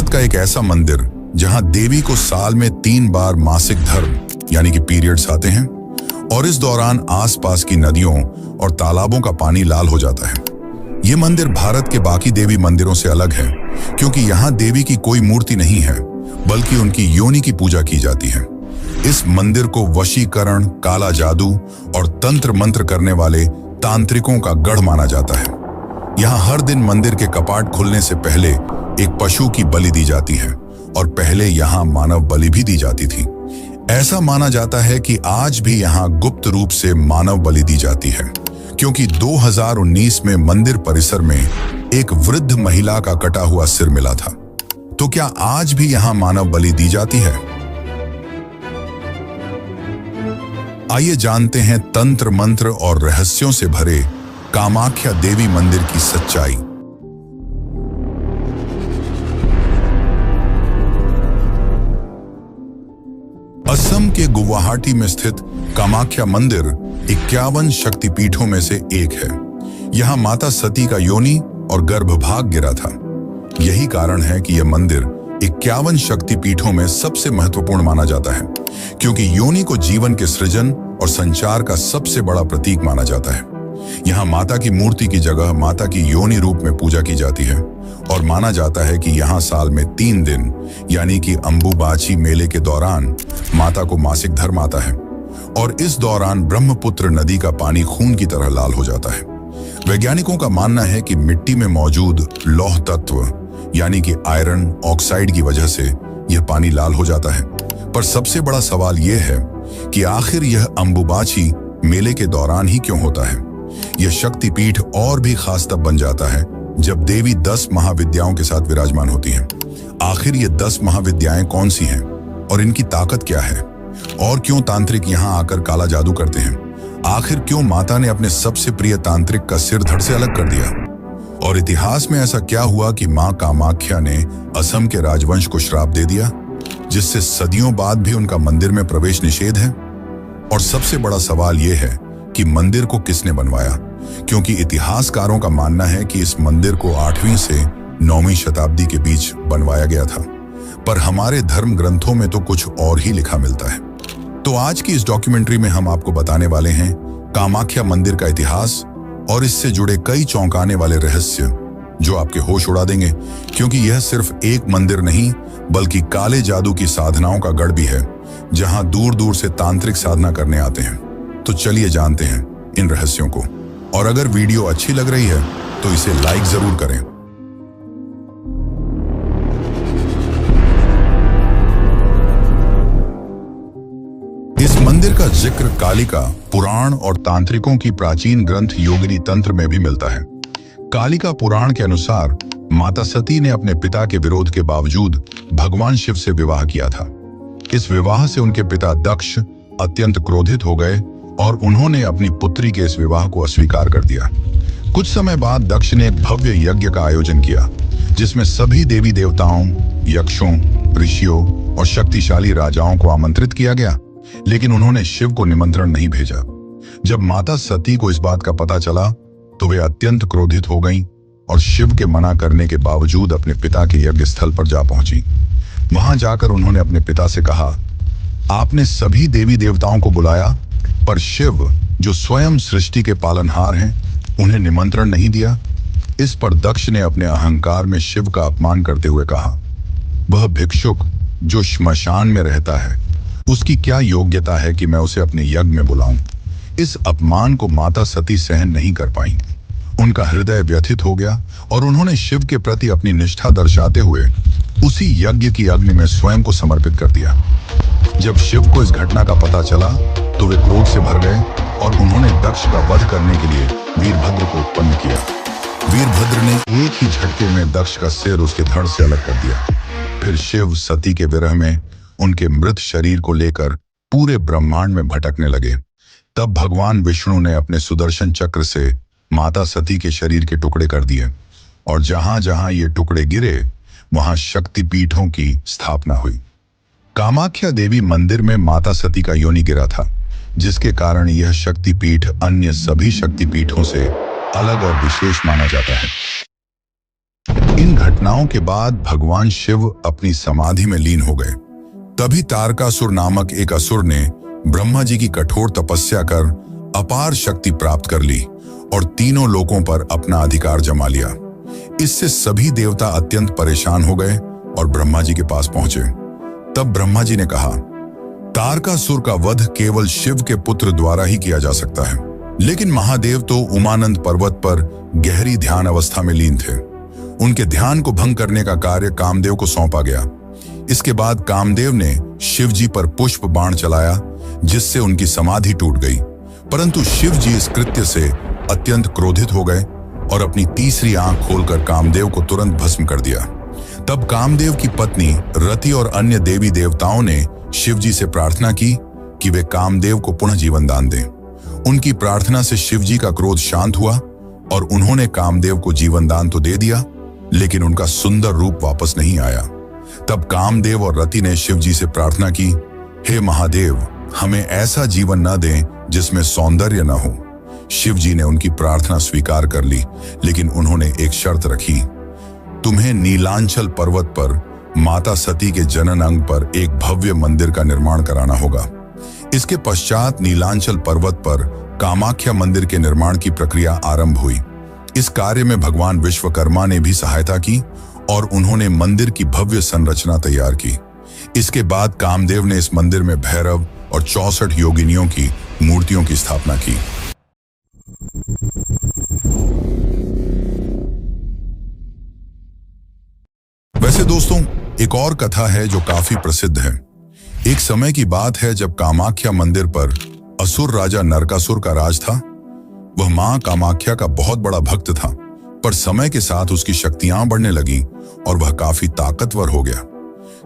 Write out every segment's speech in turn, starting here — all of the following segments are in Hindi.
भारत का एक ऐसा मंदिर जहां देवी को साल में 3 बार मासिक धर्म यानी कि पीरियड्स आते हैं और इस दौरान आसपास की नदियों और तालाबों का पानी लाल हो जाता है। ये मंदिर भारत के बाकी देवी मंदिरों से अलग है क्योंकि यहाँ देवी की कोई मूर्ति नहीं है बल्कि उनकी योनि की पूजा की जाती है। इस मंदिर को वशीकरण, काला जादू और तंत्र मंत्र करने वाले तांत्रिकों का गढ़ माना जाता है। यहाँ हर दिन मंदिर के कपाट खुलने से पहले एक पशु की बलि दी जाती है और पहले यहाँ मानव बलि भी दी जाती थी। ऐसा माना जाता है कि आज भी यहाँ गुप्त रूप से मानव बलि दी जाती है क्योंकि 2019 में मंदिर परिसर में एक वृद्ध महिला का कटा हुआ सिर मिला था। तो क्या आज भी यहाँ मानव बलि दी जाती है? आइए जानते हैं तंत्र मंत्र और रहस्यों से भरे कामाख्या देवी मंदिर की सच्चाई। असम के गुवाहाटी में स्थित कामाख्या मंदिर 51 शक्तिपीठों में से एक है। यहाँ माता सती का योनि और गर्भभाग गिरा था। यही कारण है कि यह मंदिर 51 शक्तिपीठों में सबसे महत्वपूर्ण माना जाता है क्योंकि योनि को जीवन के सृजन और संचार का सबसे बड़ा प्रतीक माना जाता है। यहाँ माता की मूर्ति की जगह माता की योनि रूप में पूजा की जाती है और माना जाता है कि यहाँ साल में 3 दिन यानी कि अंबुबाची मेले के दौरान माता को मासिक धर्म आता है और इस दौरान ब्रह्मपुत्र नदी का पानी खून की तरह लाल हो जाता है। वैज्ञानिकों का मानना है कि मिट्टी में मौजूद लौह तत्व यानी कि आयरन ऑक्साइड की वजह से यह पानी लाल हो जाता है। पर सबसे बड़ा सवाल यह है कि आखिर यह अंबुबाची मेले के दौरान ही क्यों होता है। यह शक्तिपीठ और भी खास तब बन जाता है जब देवी 10 महाविद्याओं के साथ विराजमान होती हैं। आखिर ये 10 महाविद्याएं कौन सी हैं और इनकी ताकत क्या है और क्यों तांत्रिक यहाँ आकर काला जादू करते हैं? आखिर क्यों माता ने अपने सबसे प्रिय तांत्रिक का सिर धड़ से अलग कर दिया? और इतिहास में ऐसा क्या हुआ कि मां कामाख्या ने असम के राजवंश को श्राप दे दिया जिससे सदियों बाद भी उनका मंदिर में प्रवेश निषेध है? और सबसे बड़ा सवाल यह है कि मंदिर को किसने बनवाया, क्योंकि इतिहासकारों का मानना है कि इस मंदिर को 8वीं से 9वीं शताब्दी के बीच बनवाया गया था, पर हमारे धर्म ग्रंथों में तो कुछ और ही लिखा मिलता है। तो आज की इस डॉक्यूमेंट्री में हम आपको बताने वाले हैं कामाख्या मंदिर का इतिहास और इससे जुड़े कई चौंकाने वाले रहस्य जो आपके होश उड़ा देंगे, क्योंकि यह सिर्फ एक मंदिर नहीं बल्कि काले जादू की साधनाओं का गढ़ भी है जहां दूर दूर से तांत्रिक साधना करने आते हैं। तो चलिए जानते हैं इन रहस्यों को, और अगर वीडियो अच्छी लग रही है तो इसे लाइक जरूर करें। इस मंदिर का जिक्र कालिका पुराण और तांत्रिकों की प्राचीन ग्रंथ योगिनी तंत्र में भी मिलता है। कालिका पुराण के अनुसार माता सती ने अपने पिता के विरोध के बावजूद भगवान शिव से विवाह किया था। इस विवाह से उनके पिता दक्ष अत्यंत क्रोधित हो गए और उन्होंने अपनी पुत्री के इस विवाह को अस्वीकार कर दिया। कुछ समय बाद दक्ष ने एक भव्य यज्ञ का आयोजन किया जिसमें सभी देवी देवताओं, यक्षों, ऋषियों और शक्तिशाली राजाओं को आमंत्रित किया गया, लेकिन उन्होंने शिव को निमंत्रण नहीं भेजा। जब माता सती को इस बात का पता चला तो वे अत्यंत क्रोधित हो गईं और शिव के मना करने के बावजूद अपने पिता के यज्ञ स्थल पर जा पहुंची। वहां जाकर उन्होंने अपने पिता से कहा, आपने सभी देवी देवताओं को बुलाया पर शिव जो स्वयं सृष्टि के पालनहार हैं उन्हें निमंत्रण नहीं दिया। इस पर दक्ष ने अपने अहंकार में शिव का अपमान करते हुए कहा, वह भिक्षुक जो श्मशान में रहता है उसकी क्या योग्यता है कि मैं उसे अपने यज्ञ में बुलाऊं। इस अपमान को माता सती सहन नहीं कर पाई। उनका हृदय व्यथित हो गया और उन्होंने शिव के प्रति अपनी निष्ठा दर्शाते हुए उसी यज्ञ की अग्नि में स्वयं को समर्पित कर दिया। जब शिव को इस घटना का पता चला तो वे क्रोध से भर गए और उन्होंने दक्ष का वध करने के लिए वीरभद्र को उत्पन्न किया। वीरभद्र ने एक ही झटके में दक्ष का सिर उसके धड़ से अलग कर दिया। फिर शिव सती के विरह में उनके मृत शरीर को लेकर पूरे ब्रह्मांड में भटकने लगे। तब भगवान विष्णु ने अपने सुदर्शन चक्र से माता सती के शरीर के टुकड़े कर दिए और जहां जहां ये टुकड़े गिरे वहां शक्तिपीठों की स्थापना हुई। कामाख्या देवी मंदिर में माता सती का योनि गिरा था, जिसके कारण यह शक्तिपीठ अन्य सभी शक्तिपीठों से अलग और विशेष माना जाता है। इन घटनाओं के बाद भगवान शिव अपनी समाधि में लीन हो गए। तभी तारकासुर नामक एक असुर ने ब्रह्मा जी की कठोर तपस्या कर अपार शक्ति प्राप्त कर ली और तीनों लोकों पर अपना अधिकार जमा लिया। इससे सभी देवता अत्यंत परेशान हो गए और ब्रह्मा जी के पास पहुंचे। तब ब्रह्मा जी ने कहा, तारकासुर का वध केवल शिव के पुत्र द्वारा ही किया जा सकता है। लेकिन महादेव तो उमानंद पर्वत पर गहरी ध्यान अवस्था में लीन थे। उनके ध्यान को भंग करने का कार्य कामदेव को सौंपा गया। इसके बाद कामदेव ने शिव जी पर पुष्प बाण चलाया, जिससे उनकी समाधि टूट गई। परंतु शिव जी इस कृत्य से अत्यंत क्रोधित हो गए और अपनी तीसरी आंख खोलकर कामदेव को तुरंत भस्म कर दिया। तब कामदेव की पत्नी रति और अन्य देवी देवताओं ने शिव जी से प्रार्थना की कि वे कामदेव को पुनः जीवन दान दें। उनकी प्रार्थना से शिव जी का क्रोध शांत हुआ और उन्होंने कामदेव को जीवन दान तो दे दिया, लेकिन उनका सुंदर रूप वापस नहीं आया। तब कामदेव और रति ने शिव जी से प्रार्थना की, हे महादेव, हमें ऐसा जीवन न दें जिसमें सौंदर्य न हो। शिव जी ने उनकी प्रार्थना स्वीकार कर ली, लेकिन उन्होंने एक शर्त रखी, तुम्हें नीलांचल पर्वत पर माता सती के जनन अंग पर एक भव्य मंदिर का निर्माण कराना होगा। इसके पश्चात नीलांचल पर्वत पर कामाख्या मंदिर के निर्माण की प्रक्रिया आरंभ हुई। इस कार्य में भगवान विश्वकर्मा ने भी सहायता की और उन्होंने मंदिर की भव्य संरचना तैयार की। इसके बाद कामदेव ने इस मंदिर में भैरव और 64 योगिनियों की मूर्तियों की स्थापना की। वैसे दोस्तों, एक और कथा है जो काफी प्रसिद्ध है। एक समय की बात है जब कामाख्या मंदिर पर असुर राजा नरकासुर का राज था। वह मां कामाख्या का बहुत बड़ा भक्त था, पर समय के साथ उसकी शक्तियां बढ़ने लगी और वह काफी ताकतवर हो गया,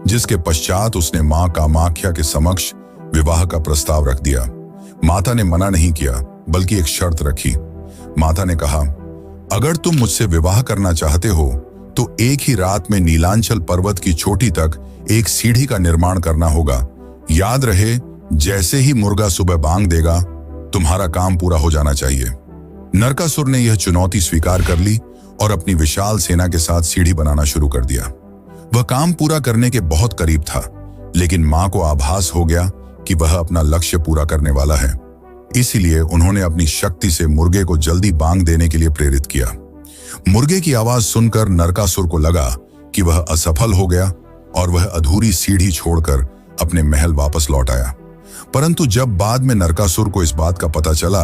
जिसके पश्चात उसने मां कामाख्या के समक्ष विवाह का प्रस्ताव रख दिया। माता ने मना नहीं किया, बल्कि एक शर्त रखी। माता ने कहा, अगर तुम मुझसे विवाह करना चाहते हो तो एक ही रात में नीलांचल पर्वत की चोटी तक एक सीढ़ी का निर्माण करना होगा। याद रहे, जैसे ही मुर्गा सुबह बांग देगा, तुम्हारा काम पूरा हो जाना चाहिए। नरकासुर ने यह चुनौती स्वीकार कर ली और अपनी विशाल सेना के साथ सीढ़ी बनाना शुरू कर दिया। वह काम पूरा करने के बहुत करीब था, लेकिन मां को आभास हो गया कि वह अपना लक्ष्य पूरा करने वाला है। इसीलिए उन्होंने अपनी शक्ति से मुर्गे को जल्दी बांग देने के लिए प्रेरित किया। मुर्गे की आवाज सुनकर नरकासुर को लगा कि वह असफल हो गया और वह अधूरी सीढ़ी छोड़कर अपने महल वापस लौट आया। परंतु जब बाद में नरकासुर को इस बात का पता चला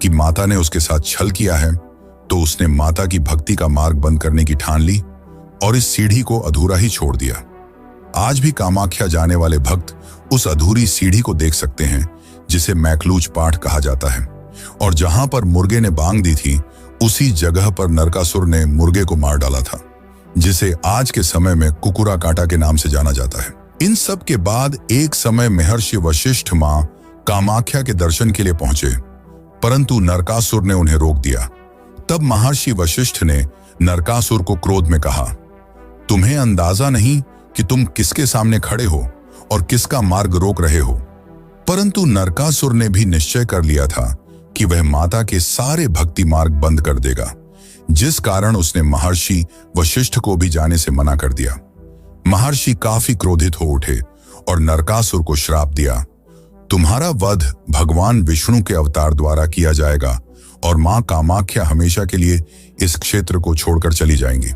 कि माता ने उसके साथ छल किया है, तो उसने माता की भक्ति का मार्ग बंद करने की ठान ली और इस सीढ़ी को अधूरा ही छोड़ दिया। आज भी कामाख्या जाने वाले भक्त उस अधूरी सीढ़ी को देख सकते हैं, जिसे मैकलूज पाठ कहा जाता है। और जहां पर मुर्गे ने बांग दी थी, उसी जगह पर नरकासुर ने मुर्गे को मार डाला था, जिसे आज के समय में कुकुरा काटा के नाम से जाना जाता है। इन सब के बाद एक समय महर्षि वशिष्ठ मां कामाख्या के दर्शन के लिए पहुंचे, परंतु नरकासुर ने उन्हें रोक दिया। तब महर्षि वशिष्ठ ने नरकासुर को क्रोध में कहा, तुम्हें अंदाजा नहीं कि तुम किसके सामने खड़े हो और किसका मार्ग रोक रहे हो। परंतु नरकासुर ने भी निश्चय कर लिया था कि वह माता के सारे भक्ति मार्ग बंद कर देगा, जिस कारण उसने महर्षि वशिष्ठ को भी जाने से मना कर दिया। महर्षि काफी क्रोधित हो उठे और नरकासुर को श्राप दिया, तुम्हारा वध भगवान विष्णु के अवतार द्वारा किया जाएगा और मां कामाख्या हमेशा के लिए इस क्षेत्र को छोड़कर चली जाएंगी।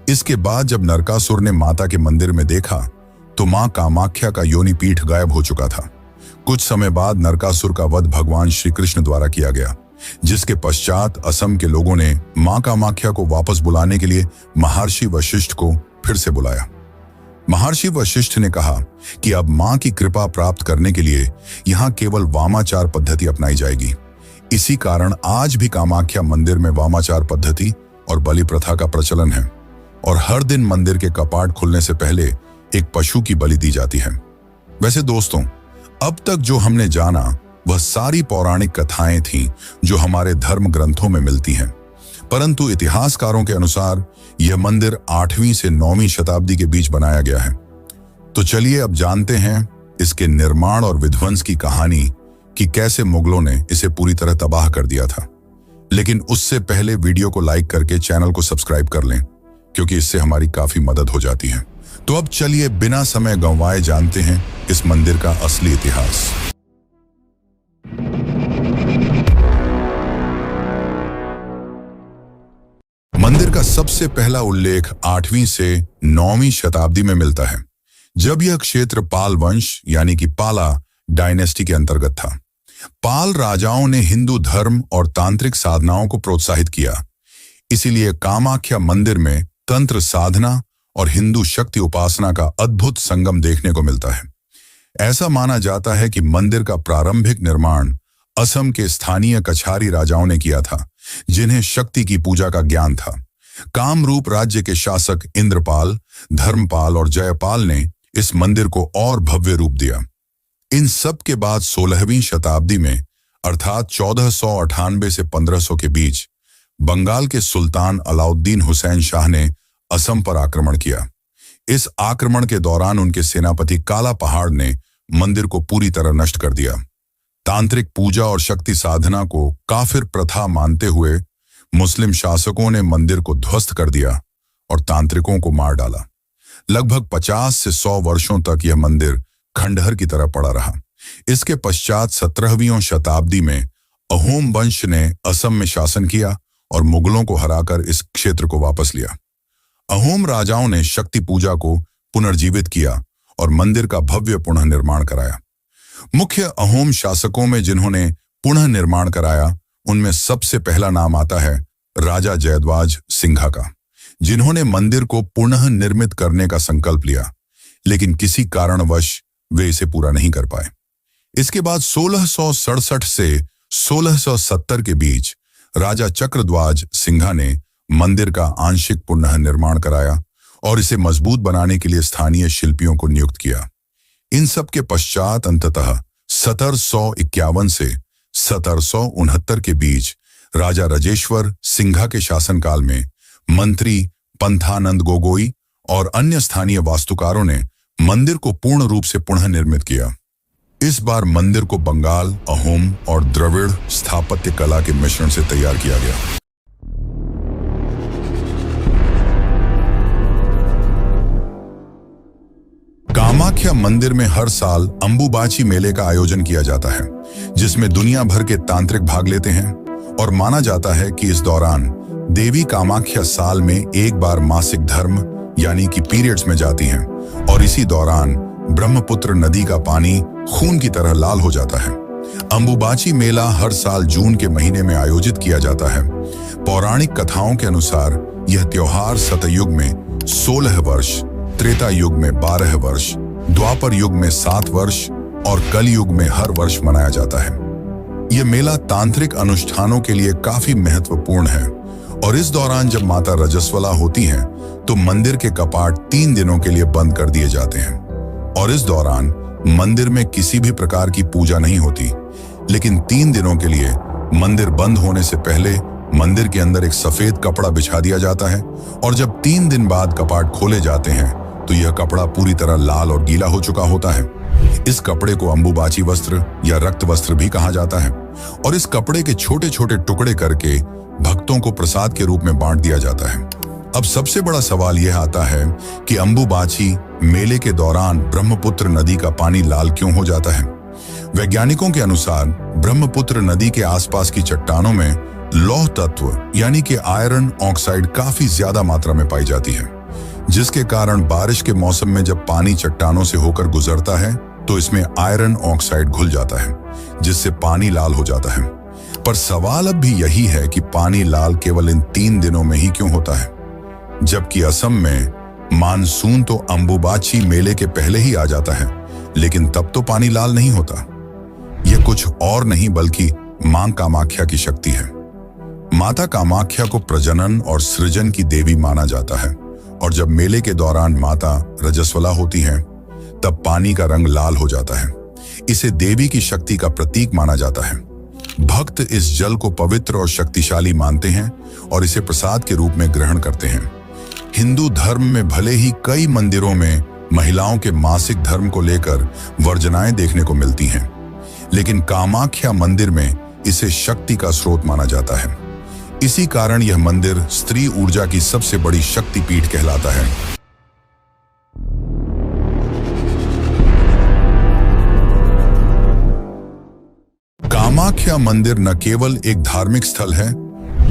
इसके बाद जब नरकासुर ने माता के मंदिर में देखा, तो मां कामाख्या का योनि पीठ गायब हो चुका था। कुछ समय बाद नरकासुर का वध भगवान श्री कृष्ण द्वारा किया गया, जिसके पश्चात असम के लोगों ने मां कामाख्या को वापस बुलाने के लिए महर्षि वशिष्ठ को फिर से बुलाया। महर्षि वशिष्ठ ने कहा कि अब मां की कृपा प्राप्त करने के लिए यहाँ केवल वामाचार पद्धति अपनाई जाएगी। इसी कारण आज भी कामाख्या मंदिर में वामाचार पद्धति और बलि प्रथा का प्रचलन है और हर दिन मंदिर के कपाट खुलने से पहले एक पशु की बलि दी जाती है। वैसे दोस्तों, अब तक जो हमने जाना वह सारी पौराणिक कथाएं थीं जो हमारे धर्म ग्रंथों में मिलती हैं, परंतु इतिहासकारों के अनुसार यह मंदिर 8वीं से 9वीं शताब्दी के बीच बनाया गया है। तो चलिए अब जानते हैं इसके निर्माण और विध्वंस की कहानी कि कैसे मुगलों ने इसे पूरी तरह तबाह कर दिया था। लेकिन उससे पहले वीडियो को लाइक करके चैनल को सब्सक्राइब कर लें, क्योंकि इससे हमारी काफी मदद हो जाती है। तो अब चलिए बिना समय गंवाए जानते हैं इस मंदिर का असली इतिहास। मंदिर का सबसे पहला उल्लेख 8वीं से 9वीं शताब्दी में मिलता है, जब यह क्षेत्र पाल वंश यानी कि पाला डायनेस्टी के अंतर्गत था। पाल राजाओं ने हिंदू धर्म और तांत्रिक साधनाओं को प्रोत्साहित किया, इसीलिए कामाख्या मंदिर में तंत्र साधना और हिंदू शक्ति उपासना का अद्भुत संगम देखने को मिलता है। ऐसा माना जाता है कि मंदिर का प्रारंभिक निर्माण असम के स्थानीय कछारी राजाओं ने किया था, जिन्हें शक्ति की पूजा का ज्ञान था। कामरूप राज्य के शासक इंद्रपाल, धर्मपाल और जयपाल ने इस मंदिर को और भव्य रूप दिया। इन सब के बाद 16वीं शताब्दी में अर्थात 1498 से 1500 के बीच बंगाल के सुल्तान अलाउद्दीन हुसैन शाह ने असम पर आक्रमण किया। इस आक्रमण के दौरान उनके सेनापति काला पहाड़ ने मंदिर को पूरी तरह नष्ट कर दिया। तांत्रिक पूजा और शक्ति साधना को काफिर प्रथा मानते हुए मुस्लिम शासकों ने मंदिर को ध्वस्त कर दिया और तांत्रिकों को मार डाला। लगभग 50 से 100 वर्षों तक यह मंदिर खंडहर की तरह पड़ा रहा। इसके पश्चात 17वीं शताब्दी में अहोम वंश ने असम में शासन किया और मुगलों को हराकर इस क्षेत्र को वापस लिया। अहोम राजाओं ने शक्ति पूजा को पुनर्जीवित किया और मंदिर का भव्य पुनः निर्माण कराया। मुख्य अहोम शासकों में जिन्होंने पुनः निर्माण कराया, उनमें सबसे पहला नाम आता है राजा जयद्वाज सिंघा का, जिन्होंने मंदिर को पुनः निर्मित करने का संकल्प लिया, लेकिन किसी कारणवश वे इसे पूरा नहीं कर पाए। इसके बाद 1667 से 1670 के बीच राजा चक्रध्वज सिंघा ने मंदिर का आंशिक पुनः निर्माण कराया और इसे मजबूत बनाने के लिए स्थानीय शिल्पियों को नियुक्त किया। इन सब के पश्चात अंततः 1751 से 1769 के बीच राजा राजेश्वर सिंघा के शासनकाल में मंत्री पंथानंद गोगोई और अन्य स्थानीय वास्तुकारों ने मंदिर को पूर्ण रूप से पुनः निर्मित किया। इस बार मंदिर को बंगाल, अहोम और द्रविड़ स्थापत्य कला के मिश्रण से तैयार किया गया। कामाख्या मंदिर में हर साल अंबुबाची मेले का आयोजन किया जाता है, जिसमें दुनिया भर के तांत्रिक भाग लेते हैं और माना जाता है कि इस दौरान देवी कामाख्या साल में एक बार मासिक धर्म यानी कि पीरियड्स में जाती हैं और इसी दौरान ब्रह्मपुत्र नदी का पानी खून की तरह लाल हो जाता है। अंबुबाची मेला हर साल जून के महीने में आयोजित किया जाता है। पौराणिक कथाओं के अनुसार यह त्योहार सतयुग में 16 वर्ष, त्रेता युग में 12 वर्ष, द्वापर युग में 7 वर्ष और कलयुग में हर वर्ष मनाया जाता है। यह मेला तांत्रिक अनुष्ठानों के लिए काफी महत्वपूर्ण है और इस दौरान जब माता रजस्वला होती हैं, तो मंदिर के कपाट 3 दिनों के लिए बंद कर दिए जाते हैं और इस दौरान मंदिर में किसी भी प्रकार की पूजा नहीं होती। लेकिन 3 दिनों के लिए मंदिर बंद होने से पहले मंदिर के अंदर एक सफेद कपड़ा बिछा दिया जाता है और जब 3 दिन बाद कपाट खोले जाते हैं तो यह कपड़ा पूरी तरह लाल और गीला हो चुका होता है। इस कपड़े को अंबुबाची वस्त्र या रक्त वस्त्र भी कहा जाता है और इस कपड़े के छोटे छोटे टुकड़े करके भक्तों को प्रसाद के रूप में बांट दिया जाता है। अब सबसे बड़ा सवाल यह आता है कि अंबुबाची मेले के दौरान ब्रह्मपुत्र नदी का पानी लाल क्यों हो जाता है। वैज्ञानिकों के अनुसार ब्रह्मपुत्र नदी के आसपास की चट्टानों में लौह तत्व यानी कि आयरन ऑक्साइड काफी ज्यादा मात्रा में पाई जाती है, जिसके कारण बारिश के मौसम में जब पानी चट्टानों से होकर गुजरता है तो इसमें आयरन ऑक्साइड घुल जाता है, जिससे पानी लाल हो जाता है। पर सवाल अब भी यही है कि पानी लाल केवल इन 3 दिनों में ही क्यों होता है, जबकि असम में मानसून तो अंबुबाची मेले के पहले ही आ जाता है, लेकिन तब तो पानी लाल नहीं होता। यह कुछ और नहीं बल्कि मां कामाख्या की शक्ति है। माता कामाख्या को प्रजनन और सृजन की देवी माना जाता है और जब मेले के दौरान माता रजस्वला होती हैं, तब पानी का रंग लाल हो जाता है। इसे देवी की शक्ति का प्रतीक माना जाता है। भक्त इस जल को पवित्र और शक्तिशाली मानते हैं और इसे प्रसाद के रूप में ग्रहण करते हैं। हिंदू धर्म में भले ही कई मंदिरों में महिलाओं के मासिक धर्म को लेकर वर्जनाएं देखने को मिलती हैं, लेकिन कामाख्या मंदिर में इसे शक्ति का स्रोत माना जाता है। इसी कारण यह मंदिर स्त्री ऊर्जा की सबसे बड़ी शक्तिपीठ कहलाता है। कामाख्या मंदिर न केवल एक धार्मिक स्थल है,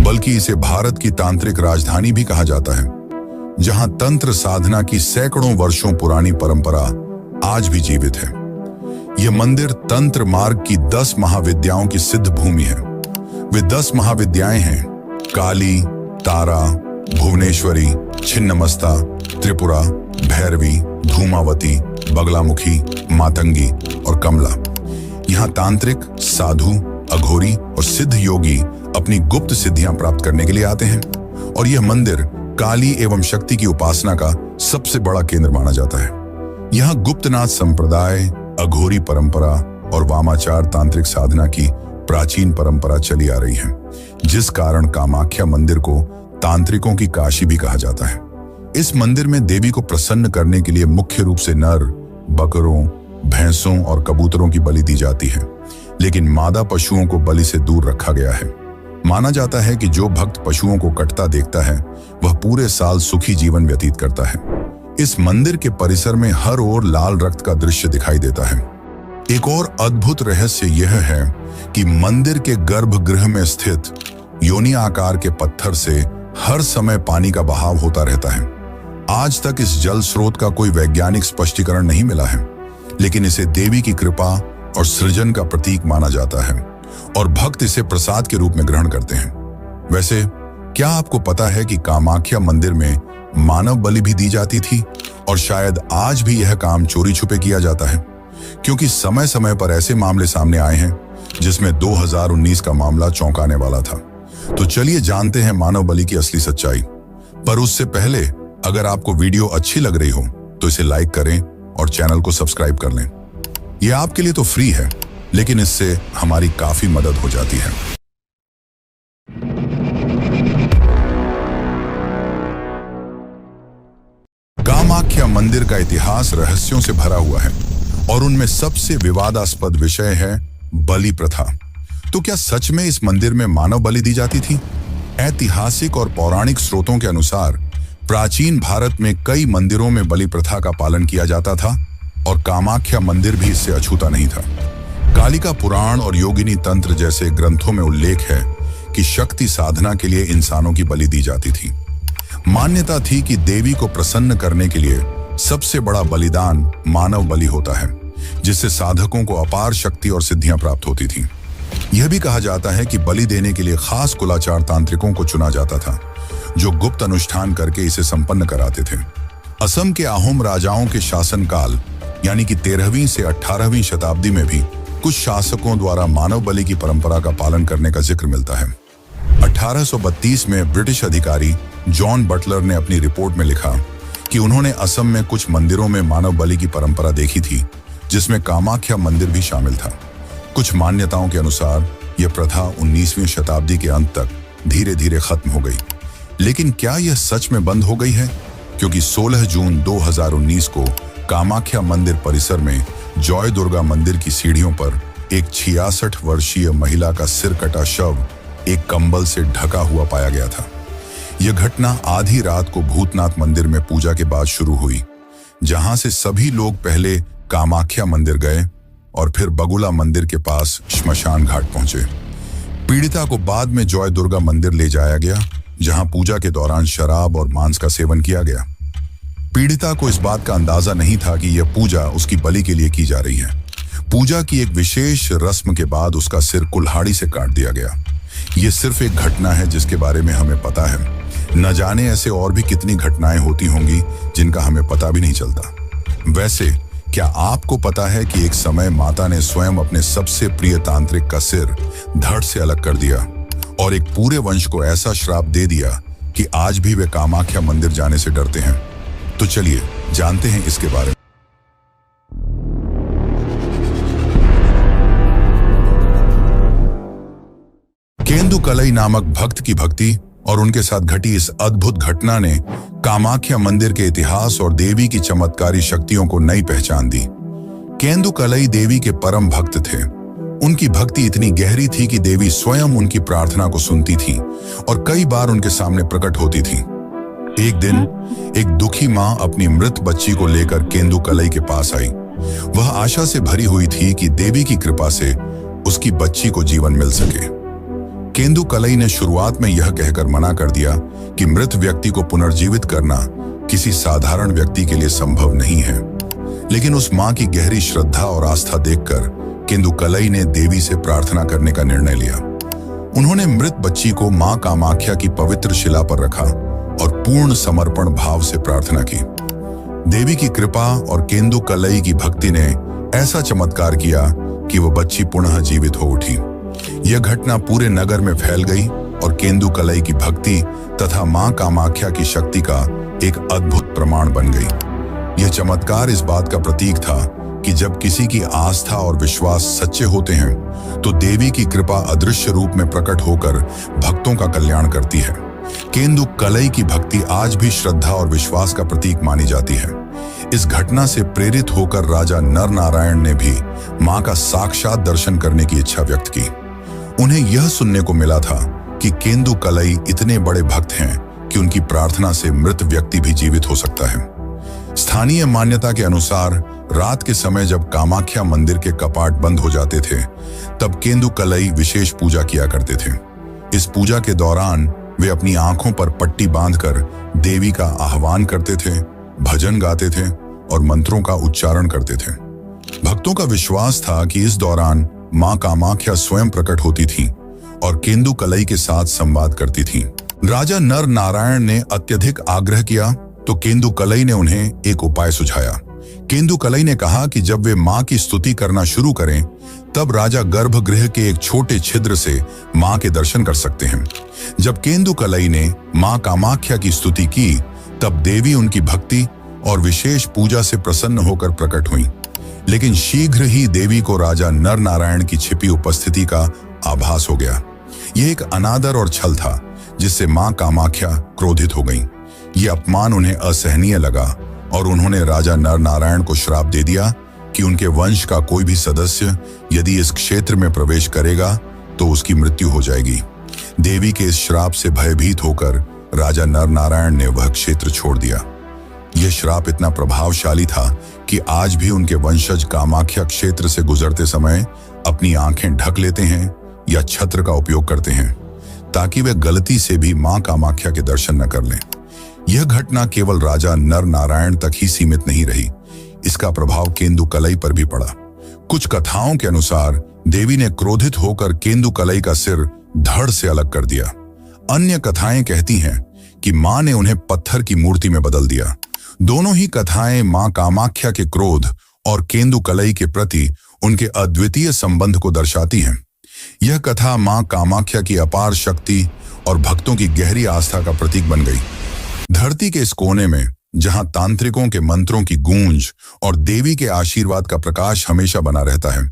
बल्कि इसे भारत की तांत्रिक राजधानी भी कहा जाता है, जहां तंत्र साधना की सैकड़ों वर्षों पुरानी परंपरा आज भी जीवित है। यह मंदिर तंत्र मार्ग की 10 महाविद्याओं की सिद्ध भूमि है। वे 10 महाविद्याएं हैं: काली, तारा, भुवनेश्वरी, छिन्नमस्ता, त्रिपुरा, भैरवी, धूमावती, बगलामुखी, मातंगी और कमला। यहाँ तांत्रिक, साधु, अघोरी और सिद्ध योगी अपनी गुप्त सिद्धियां प्राप्त करने के लिए आते हैं, और यह मंदिर काली एवं शक्ति की उपासना का सबसे बड़ा केंद्र माना जाता है। यहाँ गुप्तनाथ संप्रदाय, अघोरी परंपरा और वामाचार तांत्रिक साधना की प्राचीन परंपरा चली आ रही है, जिस कारण कामाख्या मंदिर को तांत्रिकों की काशी भी कहा जाता है। इस मंदिर में देवी को प्रसन्न करने के लिए मुख्य रूप से नर, बकरों, भैंसों और कबूतरों की बलि दी जाती है, लेकिन मादा पशुओं को बलि से दूर रखा गया है। माना जाता है कि जो भक्त पशुओं को कटता देखता है, वह पूरे साल सुखी जीवन व्यतीत करता है। इस मंदिर के परिसर में हर ओर लाल रक्त का दृश्य दिखाई देता है। एक और अद्भुत रहस्य यह है कि मंदिर के गर्भगृह में स्थित योनि आकार के पत्थर से हर समय पानी का बहाव होता रहता है। आज तक इस जल स्रोत का कोई वैज्ञानिक स्पष्टीकरण नहीं मिला है, लेकिन इसे देवी की कृपा और सृजन का प्रतीक माना जाता है, और भक्त इसे प्रसाद के रूप में ग्रहण करते हैं। वैसे क्या आपको पता है कि कामाख्या मंदिर में मानव बलि भी दी जाती थी, और शायद आज भी यह काम चोरी छुपे किया जाता है, क्योंकि समय समय पर ऐसे मामले सामने आए हैं जिसमें 2019 का मामला चौंकाने वाला था। तो चलिए जानते हैं मानव बलि की असली सच्चाई। पर उससे पहले अगर आपको वीडियो अच्छी लग रही हो तो इसे लाइक करें और चैनल को सब्सक्राइब कर लें। यह आपके लिए तो फ्री है, लेकिन इससे हमारी काफी मदद हो जाती है। कामाख्या मंदिर का इतिहास रहस्यों से भरा हुआ है, और उनमें सबसे विवादास्पद विषय है बलि प्रथा। तो क्या सच में इस मंदिर में मानव बलि दी जाती थी? ऐतिहासिक और पौराणिक स्रोतों के अनुसार प्राचीन भारत में कई मंदिरों में बलि प्रथा का पालन किया जाता था, और कामाख्या मंदिर भी इससे अछूता नहीं था। कालिका पुराण और योगिनी तंत्र जैसे ग्रंथों में उल्लेख है कि शक्ति साधना के लिए इंसानों की बलि दी जाती थी। मान्यता थी कि देवी को प्रसन्न करने के लिए सबसे बड़ा बलिदान मानव बलि होता है, जिससे साधकों को अपार शक्ति और सिद्धियां प्राप्त होती थी। यह भी कहा जाता है कि बलि देने के लिए खास कुलाचार तांत्रिकों को चुना जाता था, जो गुप्त अनुष्ठान करके इसे संपन्न कराते थे। असम के अहोम राजाओं के शासनकाल यानी कि 13वीं से 18वीं शताब्दी में भी कुछ शासकों द्वारा मानव बलि की परंपरा का पालन करने का जिक्र मिलता है। 1832 में ब्रिटिश अधिकारी जॉन बटलर ने अपनी रिपोर्ट में लिखा कि उन्होंने असम में कुछ मंदिरों में मानव बलि की परंपरा देखी थी, जिसमें कामाख्या मंदिर भी शामिल था। कुछ मान्यताओं के अनुसार यह प्रथा 19वीं शताब्दी के अंत तक धीरे धीरे खत्म हो गई। लेकिन क्या यह सच में बंद हो गई है? क्योंकि 16 जून 2019 को कामाख्या मंदिर परिसर में जॉय दुर्गा मंदिर की सीढ़ियों पर एक 66 वर्षीय महिला का सिर कटा शव एक कंबल से ढका हुआ पाया गया था। यह घटना आधी रात को भूतनाथ मंदिर में पूजा के बाद शुरू हुई, जहां से सभी लोग पहले कामाख्या मंदिर गए और फिर बगुला मंदिर के पास श्मशान घाट पहुंचे। पीड़िता को बाद में जॉय दुर्गा मंदिर ले जाया गया, जहां पूजा के दौरान शराब और मांस का सेवन किया गया। पीड़िता को इस बात का अंदाजा नहीं था कि यह पूजा उसकी बलि के लिए की जा रही है। पूजा की एक विशेष रस्म के बाद उसका सिर कुल्हाड़ी से काट दिया गया। यह सिर्फ एक घटना है जिसके बारे में हमें पता है, न जाने ऐसे और भी कितनी घटनाएं होती होंगी जिनका हमें पता भी नहीं चलता। वैसे क्या आपको पता है कि एक समय माता ने स्वयं अपने सबसे प्रिय तांत्रिक का सिर धड़ से अलग कर दिया और एक पूरे वंश को ऐसा श्राप दे दिया कि आज भी वे कामाख्या मंदिर जाने से डरते हैं? तो चलिए जानते हैं इसके बारे में। केंदुकलई नामक भक्त की भक्ति और उनके साथ घटी इस अद्भुत घटना ने कामाख्या मंदिर के इतिहास और देवी की चमत्कारी शक्तियों को नई पहचान दी। केंदुकलई देवी के परम भक्त थे। उनकी भक्ति इतनी गहरी थी कि देवी स्वयं उनकी प्रार्थना को सुनती थी और कई बार उनके सामने प्रकट होती थी। एक दिन एक दुखी मां अपनी मृत बच्ची को लेकर केंदुकलई के पास आई। वह आशा से भरी हुई थी कि देवी की कृपा से उसकी बच्ची को जीवन मिल सके। केंदुकलई ने शुरुआत में यह कहकर मना कर दिया कि मृत व्यक्ति को पुनर्जीवित करना किसी साधारण व्यक्ति के लिए संभव नहीं है, लेकिन उस मां की गहरी श्रद्धा और आस्था देखकर केंदुकलई ने देवी से प्रार्थना करने का निर्णय लिया। उन्होंने मृत बच्ची को मां कामाख्या की पवित्र शिला पर रखा और पूर्ण समर्पण भाव से प्रार्थना की। देवी की कृपा और केंदुकलई की भक्ति ने ऐसा चमत्कार किया कि वह बच्ची पुनः जीवित हो उठी। यह घटना पूरे नगर में फैल गई और केंदुकलई की भक्ति तथा मां कामाख्या की शक्ति का एक अद्भुत प्रमाण बन गई। यह चमत्कार इस बात का प्रतीक था कि जब किसी की आस्था और विश्वास सच्चे होते हैं तो देवी की कृपा अदृश्य रूप में प्रकट होकर भक्तों का कल्याण करती है। केंदुकलई की भक्ति आज भी श्रद्धा और विश्वास का प्रतीक मानी जाती है। इस घटना से प्रेरित होकर राजा नरनारायण ने भी मां का साक्षात दर्शन करने की इच्छा व्यक्त की। उन्हें यह सुनने को मिला था कि केंदुकलई इतने बड़े भक्त हैं कि उनकी प्रार्थना से मृत व्यक्ति भी जीवित हो सकता है। स्थानीय मान्यता के अनुसार रात के समय जब कामाख्या मंदिर के कपाट बंद हो जाते थे, तब केंदुकलई विशेष पूजा किया करते थे। इस पूजा के दौरान वे अपनी आंखों पर पट्टी बांधकर देवी का आह्वान करते थे, भजन गाते थे और मंत्रों का उच्चारण करते थे। भक्तों का विश्वास था कि इस दौरान मां कामाख्या स्वयं प्रकट होती थी और केंदुकलई के साथ संवाद करती थी। राजा नरनारायण ने अत्यधिक आग्रह किया तो केंदुकलई ने उन्हें एक उपाय सुझाया। केंदुकलई ने कहा कि जब वे मां की स्तुति करना शुरू करें तब राजा गर्भगृह के एक छोटे छिद्र से मां के दर्शन कर सकते हैं। जब केंदुकलई ने मां कामाख्या की स्तुति की तब देवी उनकी भक्ति और विशेष पूजा से प्रसन्न होकर प्रकट हुई। लेकिन शीघ्र ही देवी को राजा नरनारायण की छिपी उपस्थिति का आभास हो गया। यह एक अनादर और छल था जिससे मां कामाख्या क्रोधित हो गईं। यह अपमान उन्हें असहनीय लगा और उन्होंने राजा नरनारायण को श्राप दे दिया कि उनके वंश का कोई भी सदस्य यदि इस क्षेत्र में प्रवेश करेगा तो उसकी मृत्यु हो जाएगी। देवी के इस श्राप से भयभीत होकर राजा नरनारायण ने वह क्षेत्र छोड़ दिया। यह श्राप इतना प्रभावशाली था कि आज भी उनके वंशज कामाख्या क्षेत्र से गुजरते समय अपनी आंखें ढक लेते हैं या छत्र का उपयोग करते हैं ताकि वे गलती से भी मां कामाख्या के दर्शन न कर लें। यह घटना केवल राजा नरनारायण तक ही सीमित नहीं रही, इसका प्रभाव केंदुकलई पर भी पड़ा। कुछ कथाओं के अनुसार देवी ने क्रोधित होकर केंदुकलई का सिर धड़ से अलग कर दिया। अन्य कथाएं कहती हैं कि मां ने उन्हें पत्थर की मूर्ति में बदल दिया। दोनों ही कथाएं मां कामाख्या के क्रोध और केंदुकलई के प्रति उनके अद्वितीय संबंध को दर्शाती हैं। यह कथा मां कामाख्या की अपार शक्ति और भक्तों की गहरी आस्था का प्रतीक बन गई। धरती के इस कोने में जहां तांत्रिकों के मंत्रों की गूंज और देवी के आशीर्वाद का प्रकाश हमेशा बना रहता है,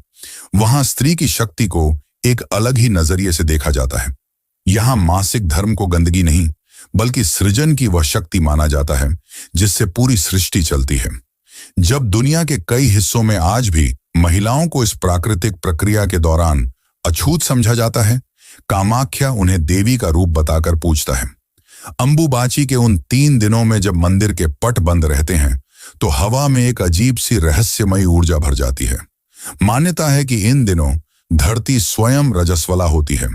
वहां स्त्री की शक्ति को एक अलग ही नजरिए से देखा जाता है। यहां मासिक धर्म को गंदगी नहीं बल्कि सृजन की वह शक्ति माना जाता है जिससे पूरी सृष्टि चलती है। जब दुनिया के कई हिस्सों में आज भी महिलाओं को इस प्राकृतिक प्रक्रिया के दौरान अछूत समझा जाता है, कामाख्या उन्हें देवी का रूप बताकर पूछता है। अंबुबाची के उन 3 दिनों में जब मंदिर के पट बंद रहते हैं तो हवा में एक अजीब सी रहस्यमयी ऊर्जा भर जाती है। मान्यता है कि इन दिनों धरती स्वयं रजस्वला होती है।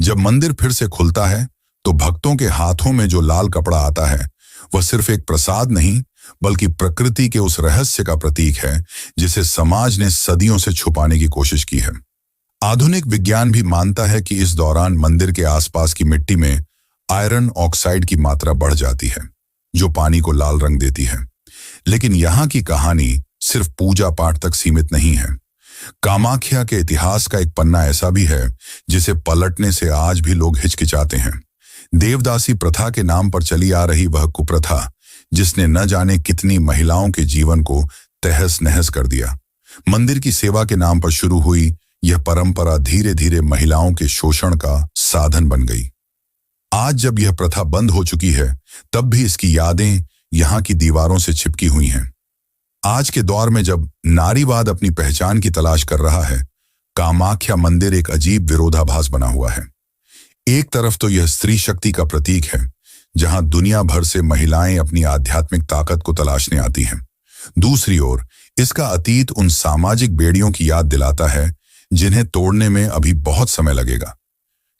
जब मंदिर फिर से खुलता है तो भक्तों के हाथों में जो लाल कपड़ा आता है वह सिर्फ एक प्रसाद नहीं बल्कि प्रकृति के उस रहस्य का प्रतीक है जिसे समाज ने सदियों से छुपाने की कोशिश की है। आधुनिक विज्ञान भी मानता है कि इस दौरान मंदिर के आसपास की मिट्टी में आयरन ऑक्साइड की मात्रा बढ़ जाती है जो पानी को लाल रंग देती है। लेकिन यहाँ की कहानी सिर्फ पूजा पाठ तक सीमित नहीं है। कामाख्या के इतिहास का एक पन्ना ऐसा भी है जिसे पलटने से आज भी लोग हिचकिचाते हैं। देवदासी प्रथा के नाम पर चली आ रही वह कुप्रथा जिसने न जाने कितनी महिलाओं के जीवन को तहस नहस कर दिया। मंदिर की सेवा के नाम पर शुरू हुई यह परंपरा धीरे धीरे महिलाओं के शोषण का साधन बन गई। आज जब यह प्रथा बंद हो चुकी है तब भी इसकी यादें यहाँ की दीवारों से चिपकी हुई हैं। आज के दौर में जब नारीवाद अपनी पहचान की तलाश कर रहा है, कामाख्या मंदिर एक अजीब विरोधाभास बना हुआ है। एक तरफ तो यह स्त्री शक्ति का प्रतीक है, जहां दुनिया भर से महिलाएं अपनी आध्यात्मिक ताकत को तलाशने आती हैं। दूसरी ओर इसका अतीत उन सामाजिक बेड़ियों की याद दिलाता है जिन्हें तोड़ने में अभी बहुत समय लगेगा।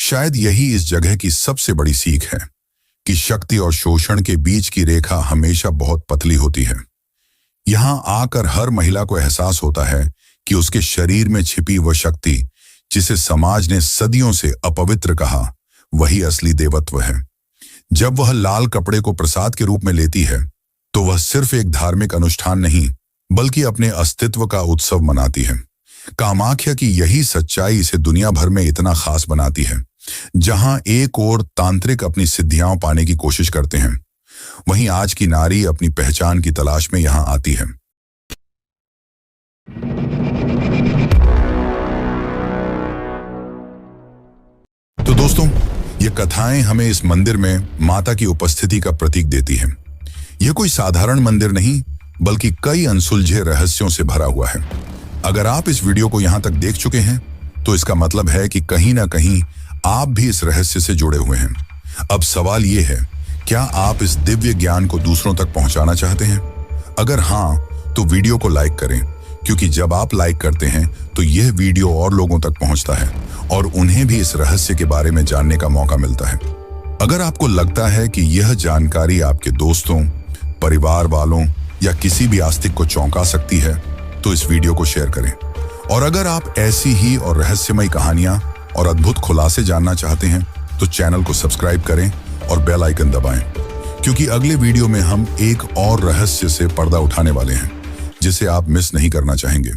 शायद यही इस जगह की सबसे बड़ी सीख है कि शक्ति और शोषण के बीच की रेखा हमेशा बहुत पतली होती है। यहां आकर हर महिला को एहसास होता है कि उसके शरीर में छिपी वह शक्ति, जिसे समाज ने सदियों से अपवित्र कहा, वही असली देवत्व है। जब वह लाल कपड़े को प्रसाद के रूप में लेती है, तो वह सिर्फ एक धार्मिक अनुष्ठान नहीं, बल्कि अपने अस्तित्व का उत्सव मनाती है। कामाख्या की यही सच्चाई इसे दुनिया भर में इतना खास बनाती है। जहां एक ओर तांत्रिक अपनी सिद्धियां पाने की कोशिश करते हैं, वहीं आज की नारी अपनी पहचान की तलाश में यहां आती है। तो दोस्तों, ये कथाएं हमें इस मंदिर में माता की उपस्थिति का प्रतीक देती हैं। यह कोई साधारण मंदिर नहीं, बल्कि कई अनसुलझे रहस्यों से भरा हुआ है। अगर आप इस वीडियो को यहां तक देख चुके हैं, तो इसका मतलब है कि कहीं ना कहीं आप भी इस रहस्य से जुड़े हुए हैं। अब सवाल ये है, क्या आप इस दिव्य ज्ञान को दूसरों तक पहुंचाना चाहते हैं? अगर हाँ, तो वीडियो को लाइक करें, क्योंकि जब आप लाइक करते हैं तो यह वीडियो और लोगों तक पहुंचता है और उन्हें भी इस रहस्य के बारे में जानने का मौका मिलता है। अगर आपको लगता है कि यह जानकारी आपके दोस्तों, परिवार वालों या किसी भी आस्तिक को चौंका सकती है, तो इस वीडियो को शेयर करें। और अगर आप ऐसी ही और रहस्यमयी कहानियां और अद्भुत खुलासे जानना चाहते हैं, तो चैनल को सब्सक्राइब करें और बेल आइकन दबाएं, क्योंकि अगले वीडियो में हम एक और रहस्य से पर्दा उठाने वाले हैं, जिसे आप मिस नहीं करना चाहेंगे।